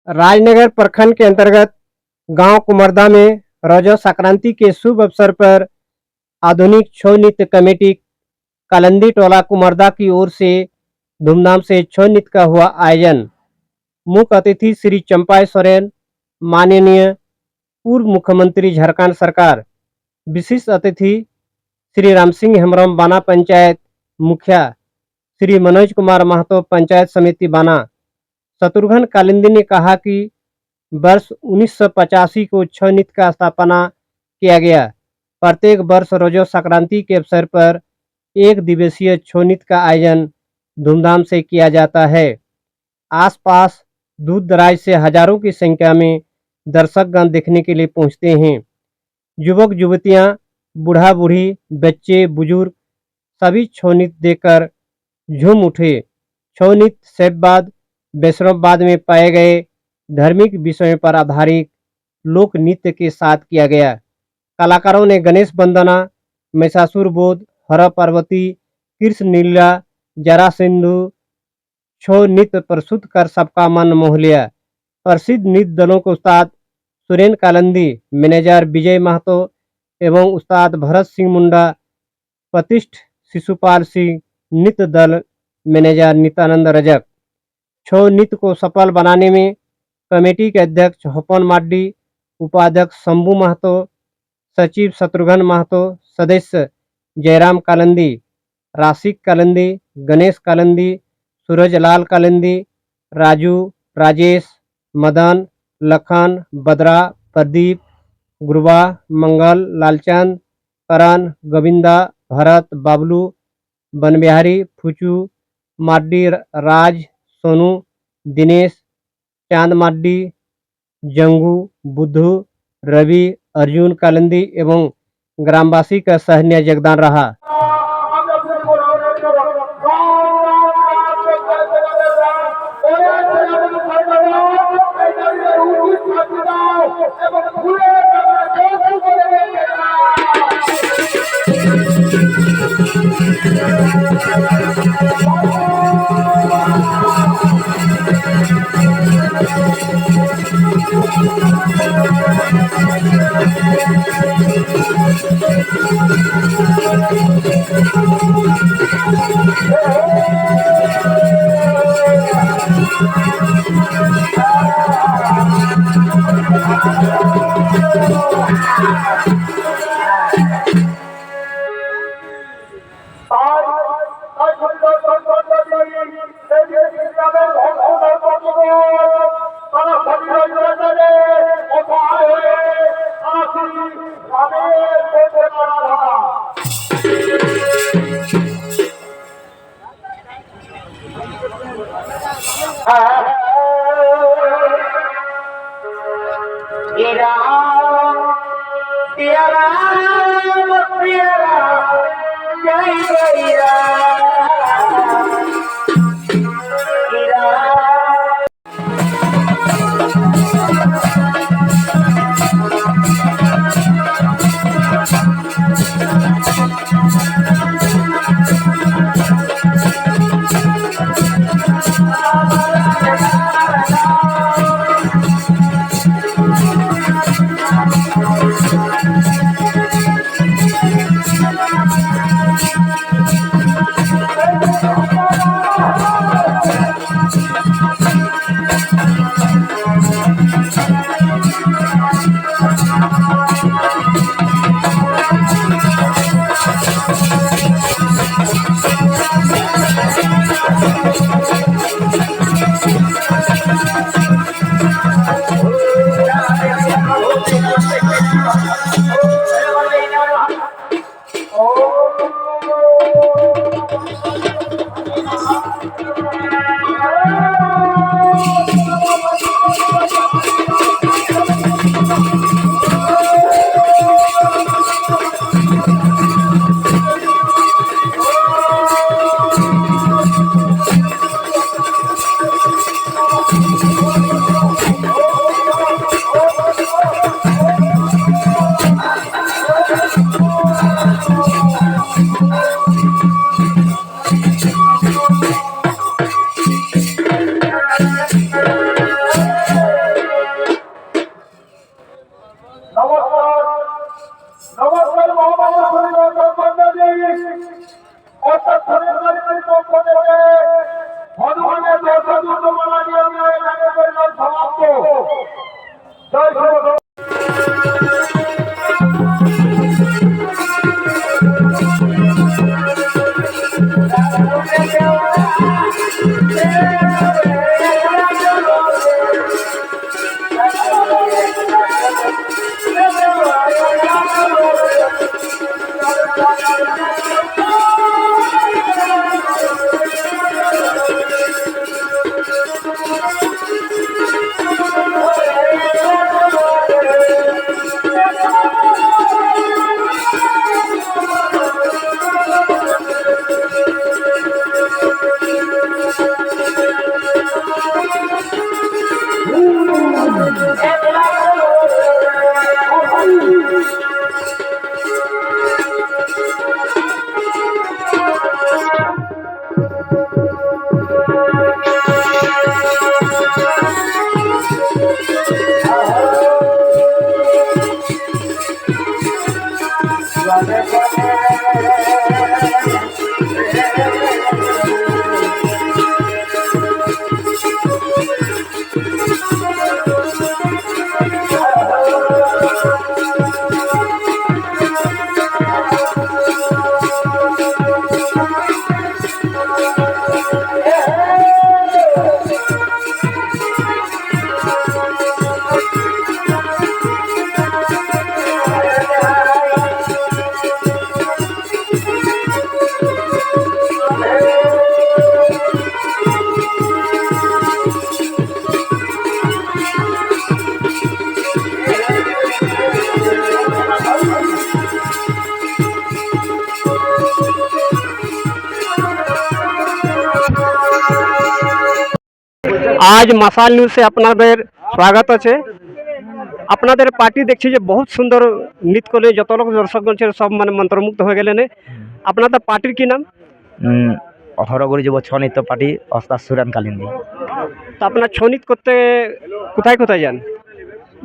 राजनगर प्रखंड के अंतर्गत गांव कुमरदा में रौजा संक्रांति के शुभ अवसर पर आधुनिक छौ नृत्य कमेटी कालंदी टोला कुमरदा की ओर से धूमधाम से छौ नृत्य का हुआ आयोजन। मुख्य अतिथि श्री चंपाई सोरेन, माननीय पूर्व मुख्यमंत्री झारखंड सरकार। विशिष्ट अतिथि श्री राम सिंह हेम्ब्रम, बाना पंचायत मुखिया, श्री मनोज कुमार महतो, पंचायत समिति बाना। शत्रुघ्न कालिंदी ने कहा कि वर्ष 1985 को छौ नृत्य का स्थापना किया गया। प्रत्येक वर्ष रोजो संक्रांति के अवसर पर एक दिवसीय छौ नृत्य का आयोजन धूमधाम से किया जाता है। आसपास दूर दराज से हजारों की संख्या में दर्शकगण देखने के लिए पहुंचते हैं। युवक युवतियां, बूढ़ा बूढ़ी, बच्चे बुजुर्ग सभी छौ नृत्य देखकर झूम उठे। छौ नृत्य शैववाद वैष्णववाद में पाए गए धार्मिक विषयों पर आधारित लोक नृत्य के साथ किया गया। कलाकारों ने गणेश वंदना, महिषासुर वध, हर पार्वती, कृष्ण लीला, जरासंधु छौ नृत्य प्रस्तुत कर सबका मन मोह लिया। प्रसिद्ध नृत्य दलों के उस्ताद सुरेन कालंदी, मैनेजर विजय महतो एवं उस्ताद भरत सिंह मुंडा, प्रतिष्ठ शिशुपाल सिंह, नृत्य दल मैनेजर नित्यानंद रजक। छौ नृत्य को सफल बनाने में कमेटी के अध्यक्ष होपन माड्डी, उपाध्यक्ष शंभू महतो, सचिव शत्रुघ्न महतो, सदस्य जयराम कालंदी, राशिक कालंदी, गणेश कालंदी, सूरजलाल कालंदी, राजू, राजेश, मदन, लखन, बद्रा, प्रदीप, गुरुबा, मंगल, लालचंद, करण, गोविंदा, भरत, बाबलू, बनबिहारी, फुचू माड्डी, राज, सोनू, दिनेश, चांद माड्डी, जंगू, बुद्धू, रवि, अर्जुन कालंदी एवं ग्रामवासी का सराहनीय योगदान रहा। আজ মাসাল নিউজে আপনাদের স্বাগত আছে। আপনাদের পার্টি দেখছি যে বহুত সুন্দর নৃত্য করলে যত লোক দর্শকগণ ছিল সব মানে মন্ত্রমুগ্ধ হয়ে গেলেন। আপনাদের পার্টির কি নাম? হরগরি যুব ছৌ নৃত্য পার্টি ওস্তাদ সুরেন কালিন্দী। তো আপনার ছৌ নৃত্য করতে কোথায় কোথায় যান?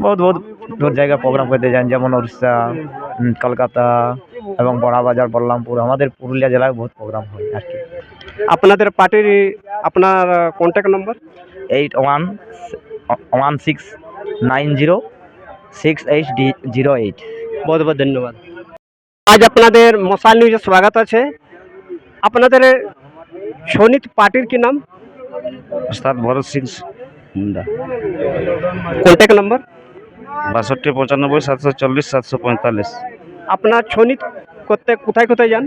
বহুত বহুত দূর জায়গায় প্রোগ্রাম করতে যান, যেমন উড়িষ্যা, কলকাতা এবং বড়াবাজার, বল্লামপুর। আমাদের পুরুলিয়া জেলায় বহুত প্রোগ্রাম হয় আর কি। আপনাদের পার্টির আপনার কন্ট্যাক্ট নম্বর? 8116906808। বহুত বহুত ধন্যবাদ। আজ আপনাদের মশাল নিউজে স্বাগত আছে। আপনাদের ছৌ নৃত্য পার্টির কি নাম? ওস্তাদ ভরত সিং মুন্ডা। Contact number? 6295 740 745। আপনার ছৌ নৃত্য করতে কোথায় কোথায় যান?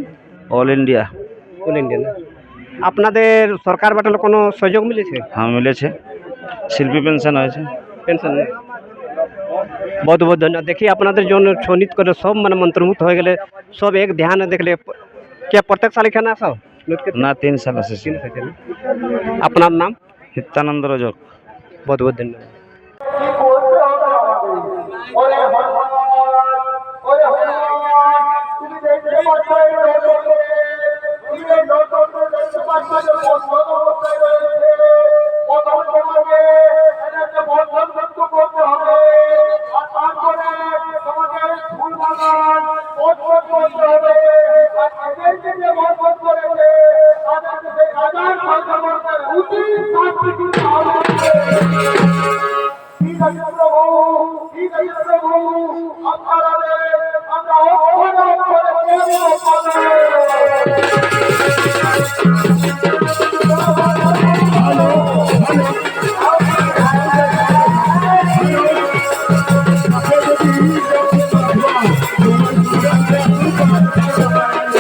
All India. All India. আপনাদের সরকার বাটালে কোনো সহযোগ মিলেছে? হ্যাঁ মিলেছে, শিল্পী পেনশন হয়েছে। পেনশন নেই। বহুত বহুত ধন্যবাদ। দেখি আপনাদের জন্য ছৌ নৃত্য করে সব মানে মন্ত্রমুগ্ধ হয়ে গেলে, সব এক ধ্যান দেখলে। কে প্রত্যেক সাল এখানে আসো? না, 3 সাল আছে। আপনার নাম? নিত্যানন্দ রজক। বহুত বহুত ধন্যবাদ।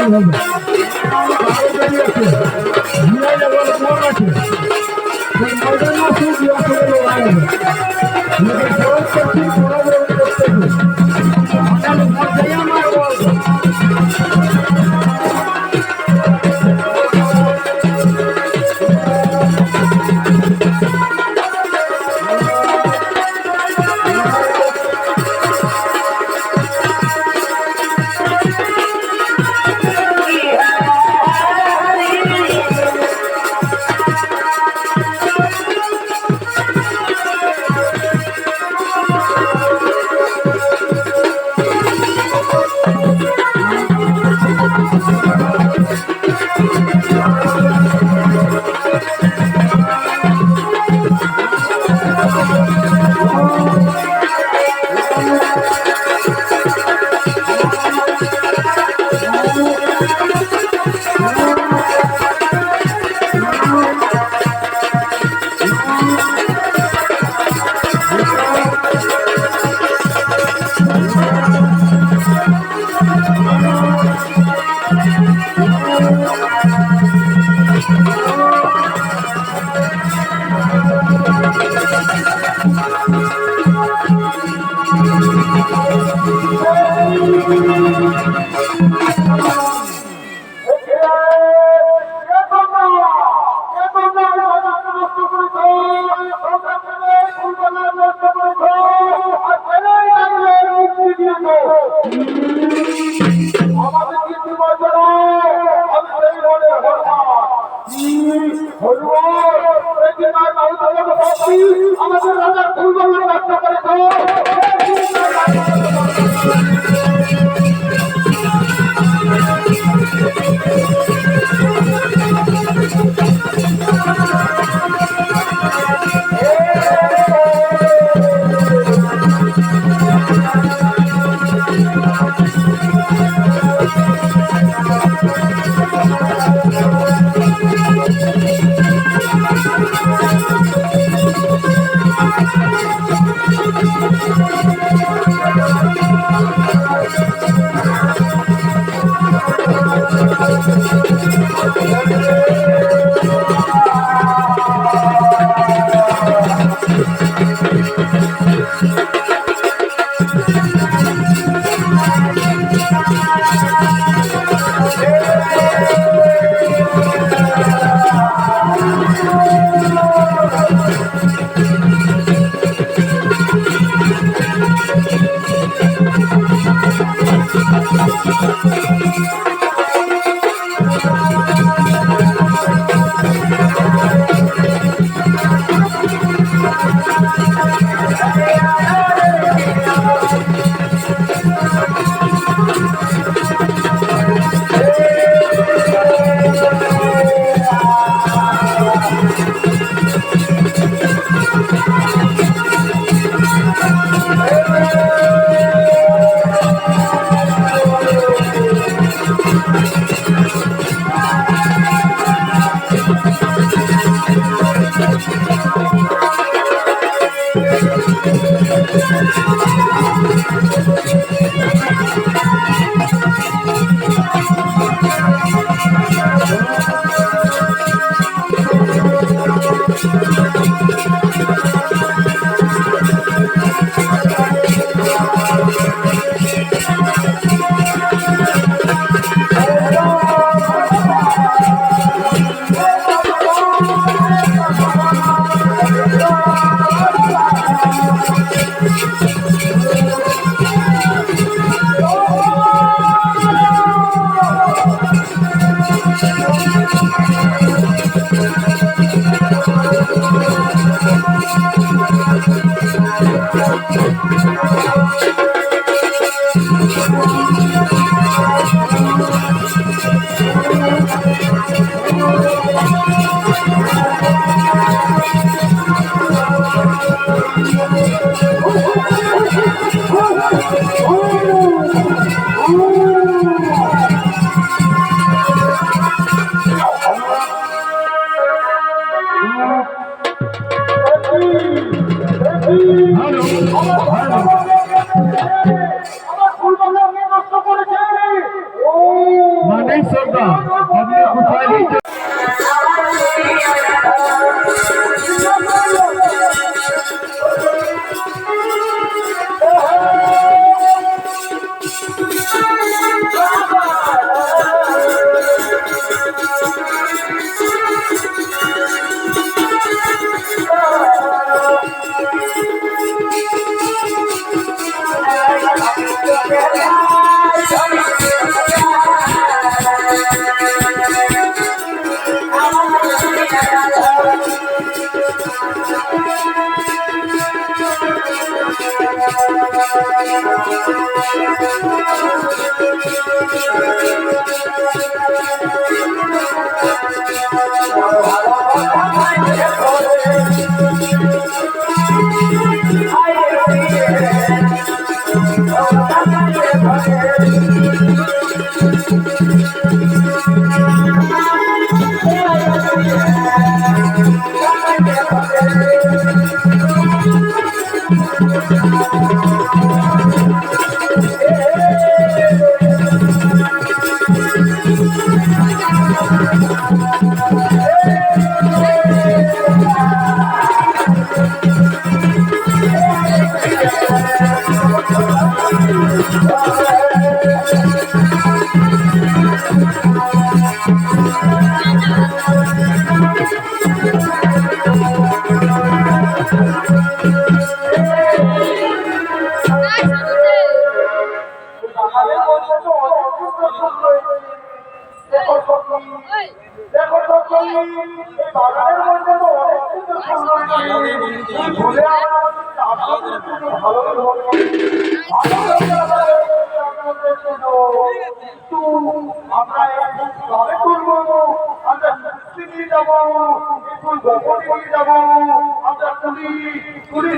তোমরা মানিক সর্দার আপনি কোথায় লিখে আমরা মুক্তি নিয়ে যাবো, স্কুল গোপনে নিয়ে যাবো, আমরা পুলিশ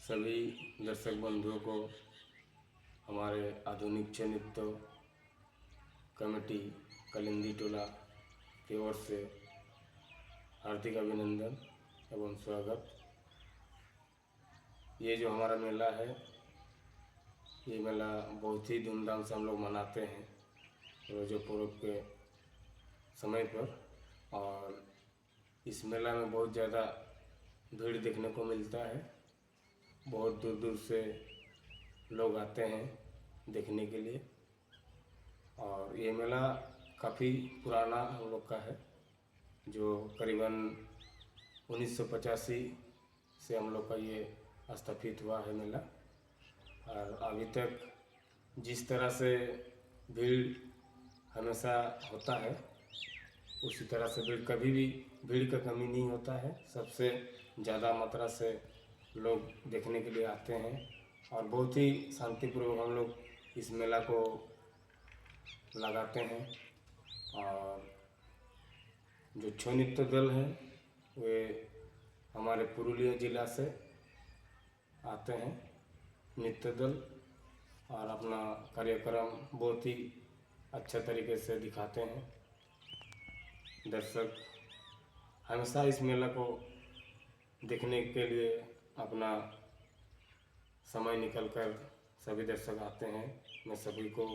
सभी दर्शक बंधुओं को हमारे आधुनिक छौ नृत्य कमेटी कलिंदी टोला की ओर से हार्दिक अभिनंदन एवं स्वागत। ये जो हमारा मेला है, ये मेला बहुत ही धूमधाम से हम लोग मनाते हैं रोज़ो पर्व के समय पर, और इस मेला में बहुत ज़्यादा भीड़ देखने को मिलता है। बहुत दूर दूर से लोग आते हैं देखने के लिए, और ये मेला काफ़ी पुराना हम लोग का है, जो करीबन 1985 से हम लोग का ये स्थापित हुआ है मेला। और अभी तक जिस तरह से भीड़ हमेशा होता है, उसी तरह से कभी भी भीड़ का कमी नहीं होता है। सबसे ज़्यादा मात्रा से लोग देखने के लिए आते हैं, और बहुत ही शांतिपूर्वक हम लोग इस मेला को लगाते हैं। और जो छौ नृत्य दल हैं वे हमारे पुरुलिया जिला से आते हैं नृत्य दल, और अपना कार्यक्रम बहुत ही अच्छा तरीके से दिखाते हैं। दर्शक हमेशा इस मेला को देखने के लिए अपना समय निकालकर सभी दर्शक आते हैं। मैं सभी को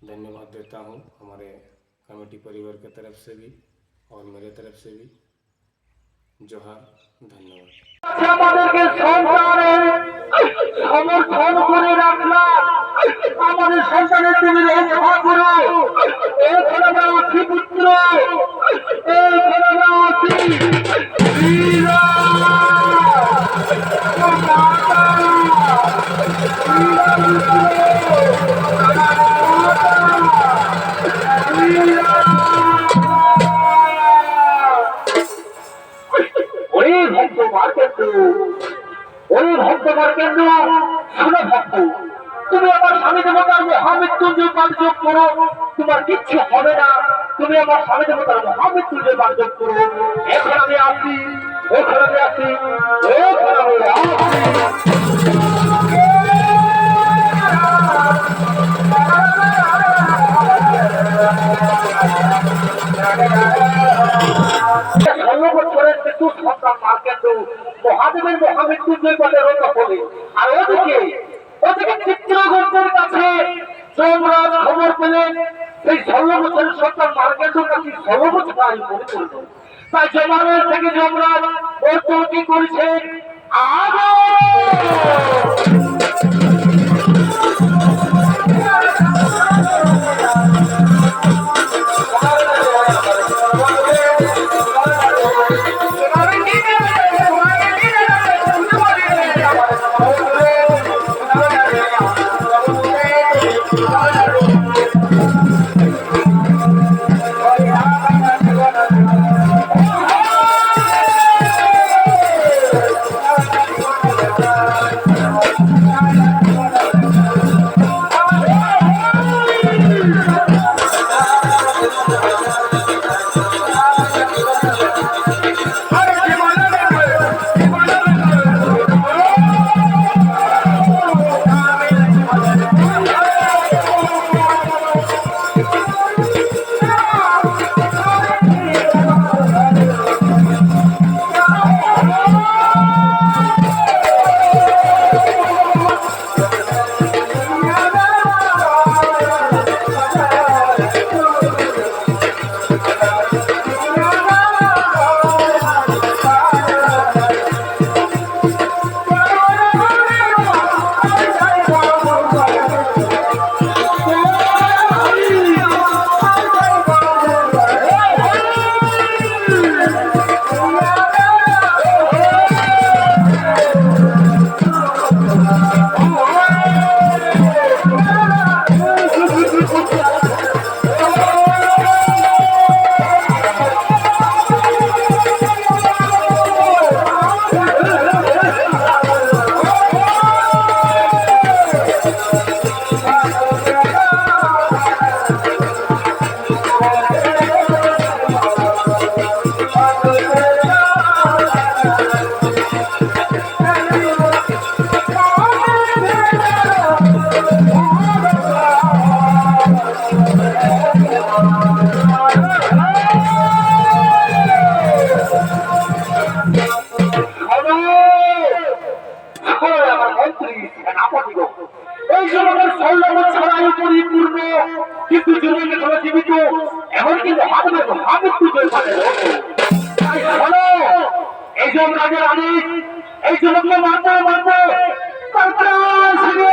धन्यवाद देता हूं, हमारे कमेटी परिवार की तरफ से भी और मेरे तरफ से भी। जोहार, धन्यवाद। আমাদেরকে সন্তানে সমর্থন করে রাখলাম, আমাদের সন্তানের তুমি রক্ষা করো। এখানে আমরা আছি পুত্র, এখানে আমরা আছি বীরা, বীরা, বীরা। মার্কেন্ডু, ওই ভক্ত মার্কেন্ডু, শুনে ভক্ত, তুমি আমার স্বামী দেবতার মহামৃত্যুঞ্জয় পাঠ যোগ করো, তোমার কিচ্ছু হবে না। তুমি আমার স্বামী দেবতার মহামৃত্যুঞ্জয় পাঠ যোগ করো। এখন আমি আসি, এখন আমি আসি, এখন আমি আসি। সর্ববছরের মৃত্যু সন্তান মার্কেন্ডু মহাদেবের মহামৃত্যুঞ্জয় পাঠে রত করে। আর ওদিকে ওদিকে চিত্রগুপ্তের কাছে যমরাজ খবর পেলেন সেই 16 বছরের সন্তান মার্কেন্ডু নাকি 16 বছর আয়ু মনে করল। তাই জমানের থেকে যমরাজ ওর কি করেছেন আগে এই জমানের 16 বছর আয়ু পরিপূর্ণ কিন্তু জীবনে কোনো জীবিত এমন কিন্তু হাতের মহামৃত্যুঞ্জয় পাঠে শোনো, এই যমরাজের আদেশ, এই যমকে মানতে মানতে তারপরে আসবে।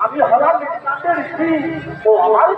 আমি হলাম স্ত্রী ও আমার